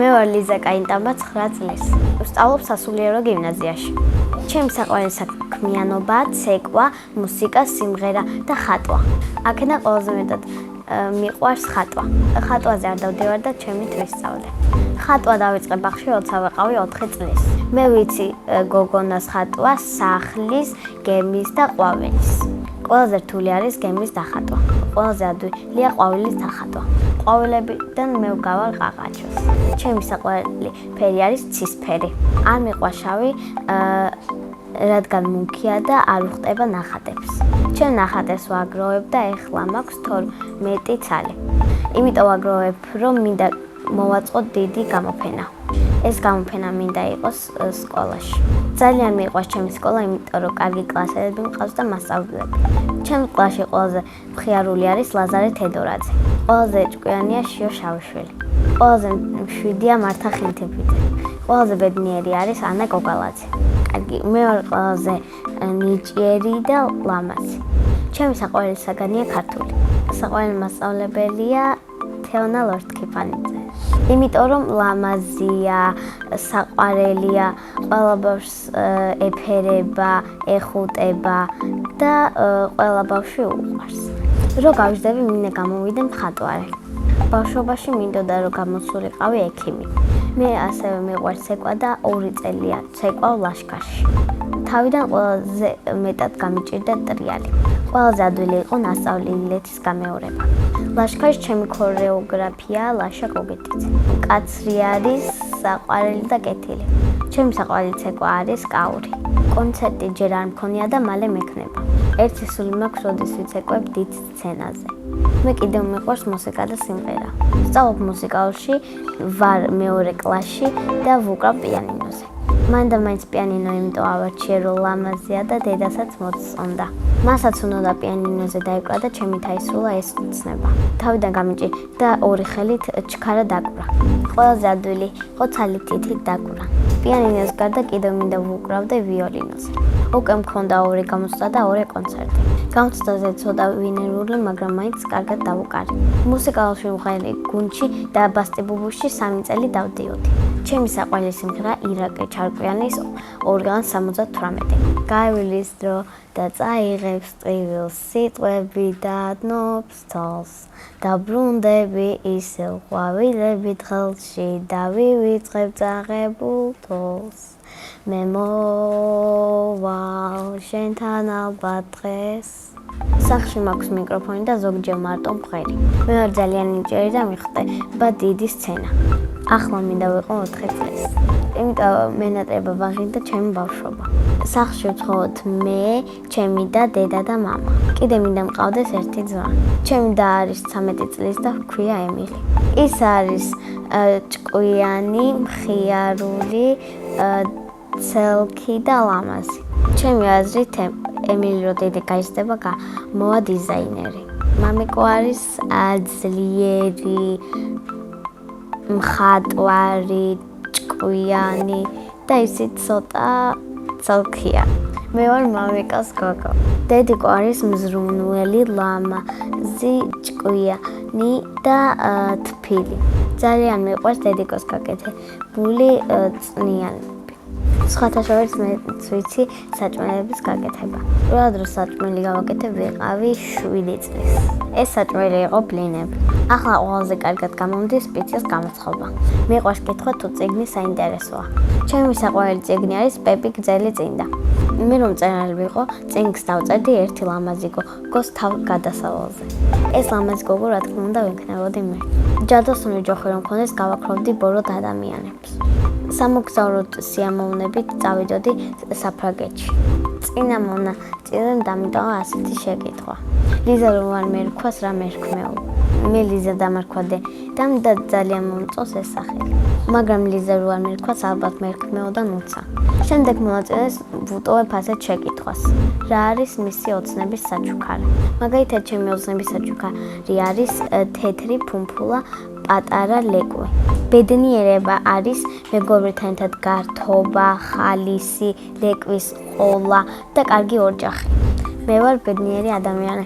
მე ვარ ლიზა კაინტაბა 9 წლის. ვსწავლობ სასულიერო გიმნაზიაში. ჩემი საყვარელი საქმიანობაა ცეკვა, მუსიკა, სიმღერა და ხატვა. აქედან ყველაზე მეტად მიყვარს ხატვა. ხატვაზე არ დავდივარ და ჩემი თვისწავლე. ხატვა დავიწყე ბაღში, როცა ვიყავი 4 წლის. მე ვიცი გოგონას ხატვა, სახლის, გემის და ყვავილის. ყველაზე რთული არის გემის დახატვა. ყველაზე ადვილია ყვავილის დახატვა. ყვავილებიდან მე ვგავარ ყაყაჩოს. ჩემი საყვარელი ფერი არის ცისფერი. არ მიყვარს შავი, რადგან მუნქია და არ უხტება ნახატებს. ჩემ ნახატებს ვაგროვებ და ეხლა მაქვს 12 ცალი. იმიტომ ვაგროვებ, რომ მინდა მოვაწყოთ დიდი გამოფენა. ეს გამოფენა მინდა იყოს სკოლაში. ძალიან მიყვარს ჩემი სკოლა, იმიტომ რომ კარგი კლასელები მყავს და მასწავლებლები. ჩემს კლასში ყველაზე მხიარული არის ლაზარე თედორაძე. ყველაზე ჭკვიანია შიო შავიშვილი. ყველაზე მშვიდია მართა ხინთიფიძე. ყველაზე ბედნიერი არის ანა გოგალაძე. კარგი, მე ვარ ყველაზე ნიჭიერი და ლამაზი. ჩემი საყვარელი საგანია ქართული. საყვარელი მასწავლებელია თეონა ლორთქიფანიძე. იმიტომ რომ ლამაზია, საყვარელია, ყველა ბავშვს ეფერება, ეხუტება და ყველა ბავშვი უყვარს. რო გავიზრდები, მინდა გამოვიდე მხატვარი. ბავშვობაში მინდოდა რომ გამოსულიყავი ექიმი. მე ასევე მიყვარს ცეკვა და 2 წელია ცეკვავ ლაშქარში. თავიდან ყველაზე მეტად გამიჭირდა ტრიალი. ყველაზე ადვილი იყო ნასწავლილეთის გამეორება. ლაშქარში ჩემი ქორეოგრაფია ლაშა გოგეთიძე. კაცრი არის საყვარელი და კეთილი. ჩემი საყვარელი ცეკვა არის კაური. კონცერტი ჯერ არ მქონია და მალე მექნება. ერთი სული მაქვს, როდის ვიცეკვებ დიდ სცენაზე. მე კიდევ მიყვარს მუსიკა და სიმღერა. ვსწავლობ მუსიკალში, ვარ მეორე კლასში და ვუკრავ პიანინოზე. მან და მაინც პიანინო იმიტომ ავარჩიე, რომ ლამაზია და დედასაც მოწონდა. მასაც უნდა პიანინოზე დაიკვრა და ჩემი დაისრულა ეს ცნება. თავიდან გამიჭი და 2 ხელით ჩქარა დაკვრა. ყველაზე ადვილი იყო ცალით თითით დაკვრა. პიანინოს გარდა კიდევ მინდა ვუკრავდე ვიოლინოზე. უკვე მქონდა 2 გამოცდა და 2 კონცერტი. გამოცდაზე ცოტა ვინერული, მაგრამ მაინც კარგად დავუკარი. მუსიკალში ვღერი გუნდში და ბასტიბუბუში 3 წელი დავდიოდი. ჩემი საყვარელი სიმღერა ირაკლი ჩარკვიანის 268. გაივლის დრო და წაიღებს ტყივილს სიტყვები და დნობს თვალს. დაბრუნდები ისევ ყვავილებით ხელში და ვივიწყებ წაღებულ თოლს. მე მოვალ შენთან ალბათ დღეს. სახლში მაქვს მიკროფონი და ზოგჯერ მარტო მღერი. მე ვარ ძალიან ნიჭიერი და მიხვდება დიდი სცენა. ახლა მინდა ვიყო 4 წლის. იმიტომ მენატრება ბაღი და ჩემი ბავშვობა. სახლში ვცხოვრობ მე, ჩემი და დედა და მამა. კიდე მინდა მყავდეს ერთი ძმა. ჩემი და არის 13 წლის და ჰქვია ემილი. ის არის ჭკვიანი, მხიარული, ცელქი და ლამაზი. ჩემი აზრით ემილი რო დიდი გაიზრდება, მოვა დიზაინერი. მამიკო არის ძლიერი, მხატვარი, ჭკვიანი და ისიც ცოტა ცალქია. მე ვარ მამიკას გოგო. დედიკო არის მზრუნველი, ლამაზი, ჭკვიანი და თბილი. ძალიან მიყვარს დედიკოს გაკეთებული წვნიანები. სხვათა შორის მეც ვიცი საჭმელების გაკეთება. პირველ დროს საჭმელი გავაკეთებ ვიყავი 7 წლის. ეს საჭმელი იყო ბლინები. ახლა ყველაზე კარგად გამომდის პიცის გამოცხობა. მიყვარს კითხვა თუ წიგნი საინტერესოა. ჩემი საყვარელი წიგნი არის პეპი გძელი წინდა. მე რომ მწერალი ვიყო, წიგნს დავწერდი ერთი ლამაზი გოგოს თავ გადასავალზე. ეს ლამაზი გოგო რა თქმა უნდა ვიქნებოდი მე. ჯადოსნური ჯოხი რომ მქონდეს, გავაქროვდი ბოროტ ადამიანებს. სამოგზაუროდ სიამოვნებით წავიდოდი საფრანგეთში. წინა მონაწილემ დამიტოვა ასეთი შეკითხვა. ლიზა რომ არ მერქვას რა მერქმეო? მე ლიზა დამარქვა დედამ და ძალიან მომწონს ეს სახელი. მაგრამ ლიზა რო არ მერქვას ალბათ მერქმეოდან უცა. შემდეგ მონაწილეს ვუტოვებ ასეთ შეკითხვას. რა არის მისი ოცნების საჩუქარი? მაგალითად, ჩემი ოცნების საჩუქარი არის თეთრი ფუმფულა, პატარა ლეკვი. ბედნიერება არის მეგობრებთან ერთად გართობა, ხალისი, ლეკვის ყოლა და კარგი ოჯახი. მე ვარ ბედნიერი ადამიანი.